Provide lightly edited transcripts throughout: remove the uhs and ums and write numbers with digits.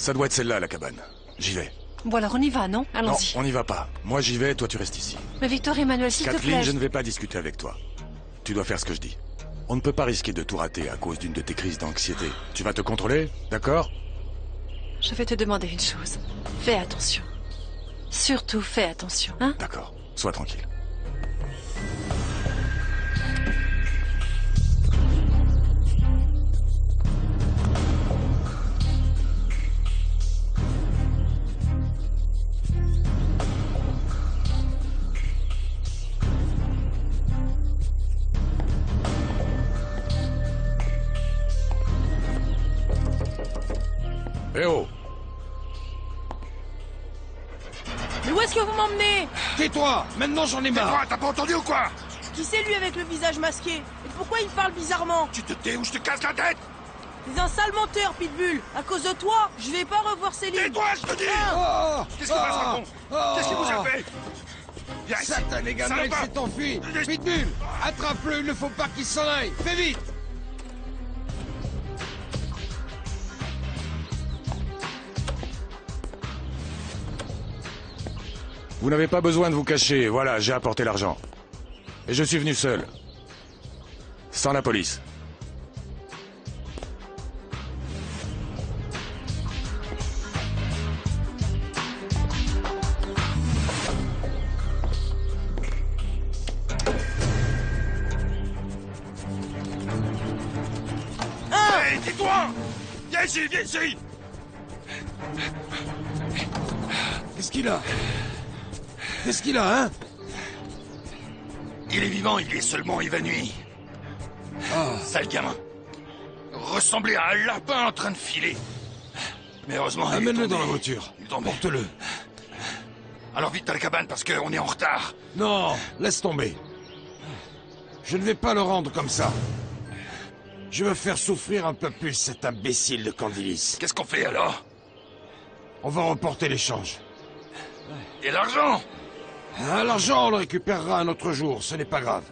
Ça doit être celle-là, la cabane. J'y vais. Bon alors on y va, non? Non, Allons-y. on n'y va pas. Moi j'y vais, toi tu restes ici. Mais Victor Emmanuel, s'il te Kathleen, plaît. je ne vais pas discuter avec toi. Tu dois faire ce que je dis. On ne peut pas risquer de tout rater à cause d'une de tes crises d'anxiété. Tu vas te contrôler, d'accord? Je vais te demander une chose. Fais attention. Surtout fais attention, hein? D'accord, sois tranquille. Eh oh! Mais où est-ce que vous m'emmenez? Tais-toi! Maintenant j'en ai marre! Tais-toi, t'as pas entendu ou quoi? Qui c'est lui avec le visage masqué? Et pourquoi il parle bizarrement? Tu te tais ou je te casse la tête! T'es un sale menteur, Pitbull. À cause de toi, je vais pas revoir ces livres. Tais-toi, je te dis! Oh Qu'est-ce qui passe, raconte? Qu'est-ce qu'il vous a fait? Viens ici! Satané gamin, il Salopard. s'est enfui! Pitbull! Attrape-le, il ne faut pas qu'il s'en aille! Fais vite! Vous n'avez pas besoin de vous cacher, voilà, j'ai apporté l'argent. Et je suis venu seul. Sans la police. Hey, tais-toi! Viens ici, viens ici! Qu'est-ce qu'il a? Qu'est-ce qu'il a, hein? Il est vivant, il est seulement évanoui. Sale gamin. Ressemblait à un lapin en train de filer. Mais heureusement, il est Amène-le tombé. dans la voiture. Il est tombé. Porte-le. Alors vite à la cabane parce qu'on est en retard. Non, laisse tomber. Je ne vais pas le rendre comme ça. Je veux faire souffrir un peu plus cet imbécile de Candilis. Qu'est-ce qu'on fait alors? On va reporter l'échange. Et l'argent? Ah, l'argent, on le récupérera un autre jour, ce n'est pas grave.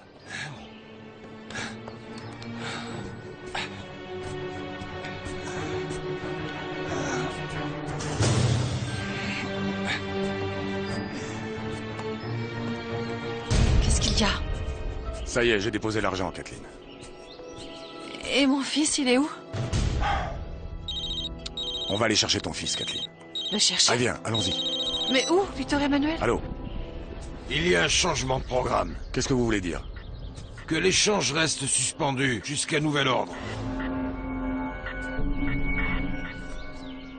Qu'est-ce qu'il y a? Ça y est, j'ai déposé l'argent, Kathleen. Et mon fils, il est où? On va aller chercher ton fils, Kathleen. Le chercher? Ah, viens, allons-y. Mais où, Victor Emmanuel? Allô? Il y a un changement de programme. Qu'est-ce que vous voulez dire? Que l'échange reste suspendu jusqu'à nouvel ordre.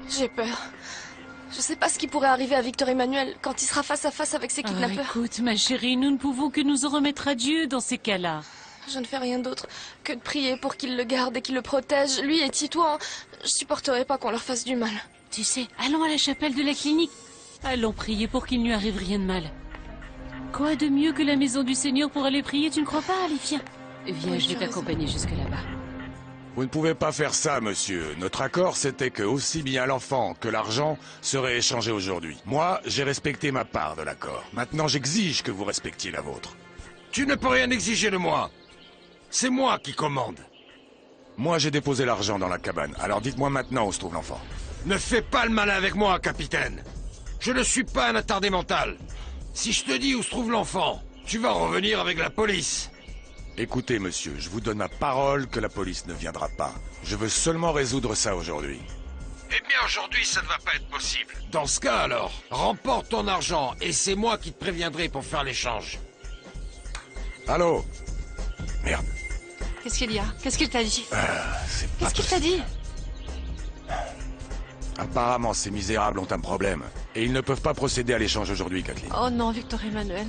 J'ai peur. Je sais pas ce qui pourrait arriver à Victor Emmanuel quand il sera face à face avec ses kidnappeurs. Écoute, ma chérie, nous ne pouvons que nous en remettre à Dieu dans ces cas-là. Je ne fais rien d'autre que de prier pour qu'il le garde et qu'il le protège, lui et Titouan. Je supporterai pas qu'on leur fasse du mal. Tu sais, allons à la chapelle de la clinique. Allons prier pour qu'il ne lui arrive rien de mal. Quoi de mieux que la maison du Seigneur pour aller prier, tu ne crois pas, Alicia? Viens, Oui, je vais tu as t'accompagner jusque là-bas. Vous ne pouvez pas faire ça, monsieur. Notre accord, c'était que aussi bien l'enfant que l'argent seraient échangés aujourd'hui. Moi, j'ai respecté ma part de l'accord. Maintenant, j'exige que vous respectiez la vôtre. Tu ne peux rien exiger de moi. C'est moi qui commande. Moi, j'ai déposé l'argent dans la cabane. Alors dites-moi maintenant où se trouve l'enfant. Ne fais pas le malin avec moi, capitaine. Je ne suis pas un attardé mental. Si je te dis où se trouve l'enfant, tu vas revenir avec la police. Écoutez, monsieur, je vous donne ma parole que la police ne viendra pas. Je veux seulement résoudre ça aujourd'hui. Eh bien, aujourd'hui, ça ne va pas être possible. Dans ce cas, alors, remporte ton argent et c'est moi qui te préviendrai pour faire l'échange. Allô? Merde. Qu'est-ce qu'il y a? Qu'est-ce qu'il t'a dit? C'est pas Qu'est-ce qu'il t'a dit? Apparemment, ces misérables ont un problème. Et ils ne peuvent pas procéder à l'échange aujourd'hui, Kathleen. Oh non, Victor Emmanuel.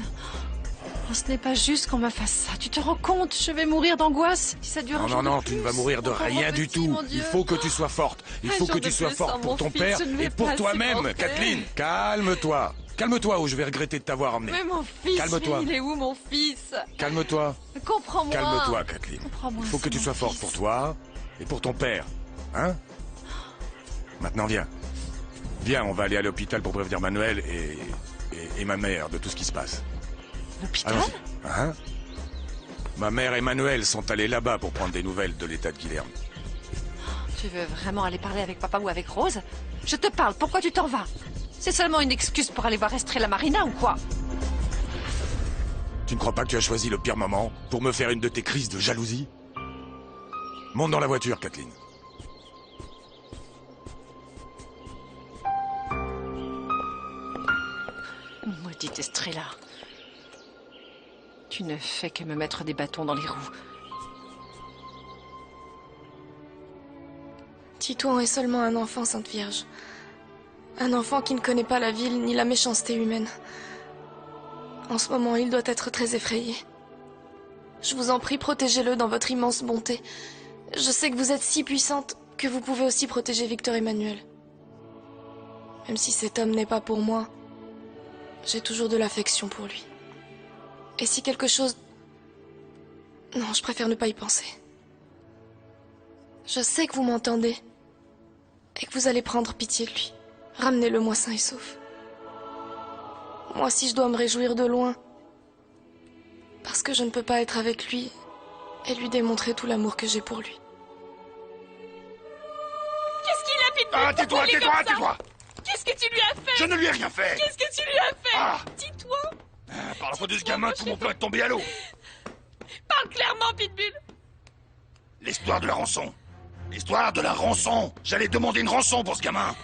Oh, ce n'est pas juste qu'on me fasse ça. Tu te rends compte? Je vais mourir d'angoisse si ça dure un Non, jour non, non, de tu ne plus. vas mourir de Mon pauvre rien du petit, tout. mon Il Dieu. faut que tu sois forte. Il Un faut jour que de tu sois plus forte sans pour mon ton fils, père je ne vais et pour pas toi-même, supporter. Kathleen. Calme-toi. Calme-toi ou je vais regretter de t'avoir emmené. Mais mon fils, Calme-toi. il est où mon fils? Calme-toi. Comprends-moi. Calme-toi, Kathleen. Comprends-moi, Il faut que c'est tu mon sois forte fils. pour toi et pour ton père. Hein? Maintenant, viens. Viens, on va aller à l'hôpital pour prévenir Manuel et ma mère de tout ce qui se passe. L'hôpital? Allons-y. Hein? Ma mère et Manuel sont allés là-bas pour prendre des nouvelles de l'état de Guilherme. Tu veux vraiment aller parler avec papa ou avec Rose? Je te parle, pourquoi tu t'en vas? C'est seulement une excuse pour aller voir Estrella Marina ou quoi? Tu ne crois pas que tu as choisi le pire moment pour me faire une de tes crises de jalousie? Monte dans la voiture, Kathleen. Maudite Estrella. Tu ne fais que me mettre des bâtons dans les roues. Titouan est seulement un enfant, Sainte Vierge. Un enfant qui ne connaît pas la ville ni la méchanceté humaine. En ce moment, il doit être très effrayé. Je vous en prie, protégez-le dans votre immense bonté. Je sais que vous êtes si puissante que vous pouvez aussi protéger Victor Emmanuel. Même si cet homme n'est pas pour moi, j'ai toujours de l'affection pour lui. Et si quelque chose... Non, je préfère ne pas y penser. Je sais que vous m'entendez. Et que vous allez prendre pitié de lui. Ramenez-le-moi sain et sauf. Moi, si je dois me réjouir de loin, parce que je ne peux pas être avec lui et lui démontrer tout l'amour que j'ai pour lui. Qu'est-ce qu'il a, Pitbull? Ah, tais-toi, tais-toi, tais-toi! Qu'est-ce que tu lui as fait? Je ne lui ai rien fait! Qu'est-ce que tu lui as fait? Ah. Dis-toi. Par la faute de ce gamin, tout mon plan est tombé à l'eau! Parle clairement, Pitbull. L'histoire de la rançon! L'histoire de la rançon! J'allais demander une rançon pour ce gamin!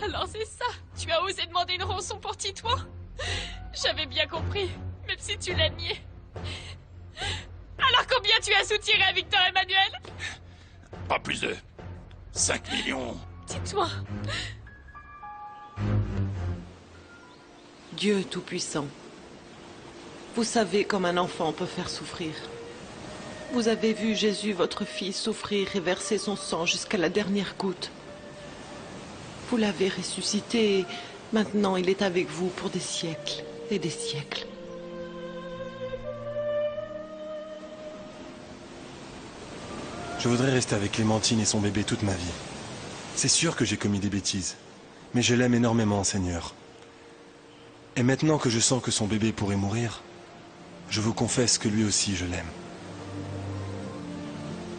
Alors c'est ça. Tu as osé demander une rançon pour Titouan? J'avais bien compris, même si tu l'as nié. Alors combien tu as soutiré à Victor Emmanuel? Pas plus de 5 millions. Titouan. Dieu Tout-Puissant, vous savez comme un enfant peut faire souffrir. Vous avez vu Jésus, votre Fils, souffrir et verser son sang jusqu'à la dernière goutte. Vous l'avez ressuscité et maintenant il est avec vous pour des siècles et des siècles. Je voudrais rester avec Clémentine et son bébé toute ma vie. C'est sûr que j'ai commis des bêtises, mais je l'aime énormément, Seigneur. Et maintenant que je sens que son bébé pourrait mourir, je vous confesse que lui aussi je l'aime.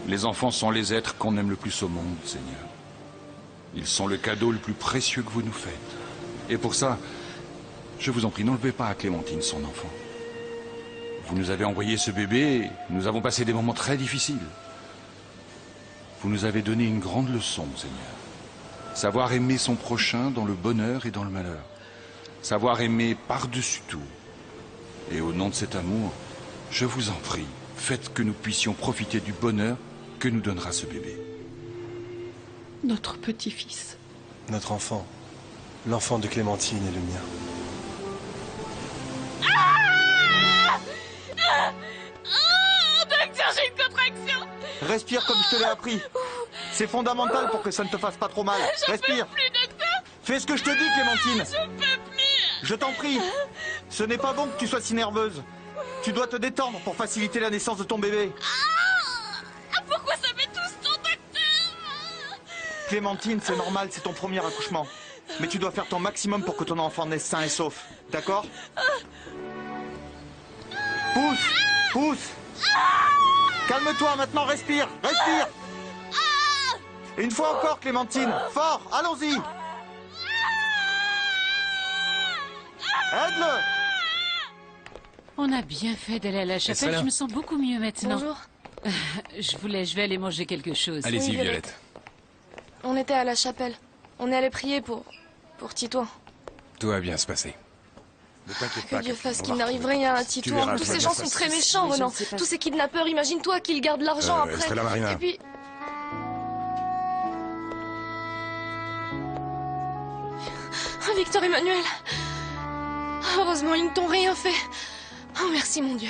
Les enfants sont les êtres qu'on aime le plus au monde, Seigneur. Ils sont le cadeau le plus précieux que vous nous faites. Et pour ça, je vous en prie, n'enlevez pas à Clémentine son enfant. Vous nous avez envoyé ce bébé et nous avons passé des moments très difficiles. Vous nous avez donné une grande leçon, Seigneur. Savoir aimer son prochain dans le bonheur et dans le malheur. Savoir aimer par-dessus tout. Et au nom de cet amour, je vous en prie, faites que nous puissions profiter du bonheur que nous donnera ce bébé. Notre petit-fils. Notre enfant. L'enfant de Clémentine et le mien. Docteur, j'ai une contraction. Respire comme je te l'ai appris. C'est fondamental pour que ça ne te fasse pas trop mal. Respire. Plus, docteur. Fais ce que je te dis, Clémentine. Je peux plus. Je t'en prie. Ce n'est pas bon que tu sois si nerveuse. Tu dois te détendre pour faciliter la naissance de ton bébé. Pourquoi ça fait tout ce temps, docteur? Clémentine, c'est normal, c'est ton premier accouchement. Mais tu dois faire ton maximum pour que ton enfant naisse sain et sauf. D'accord? Pousse. Pousse. Calme-toi, maintenant respire. Respire. Une fois encore, Clémentine. Fort, allons-y. Aide-le. On a bien fait d'aller à la chapelle, je me sens beaucoup mieux maintenant. Bonjour. Je vais aller manger quelque chose. Allez-y, Oui, Violette. On était à la chapelle. On est allé prier pour Titouan. Tout va bien se passer. Ne t'inquiète pas. Que Dieu Catherine, fasse on qu'il va n'arrive retrouver. rien à Tu Titouan. verras, Tous tout va ces bien gens se sont passer. très méchants, Renan. sais pas. Tous ces kidnappeurs, imagine-toi qu'ils gardent l'argent après. Estrella Marina. Et puis... Victor Emmanuel. Heureusement, ils ne t'ont rien fait. Oh, merci, mon Dieu.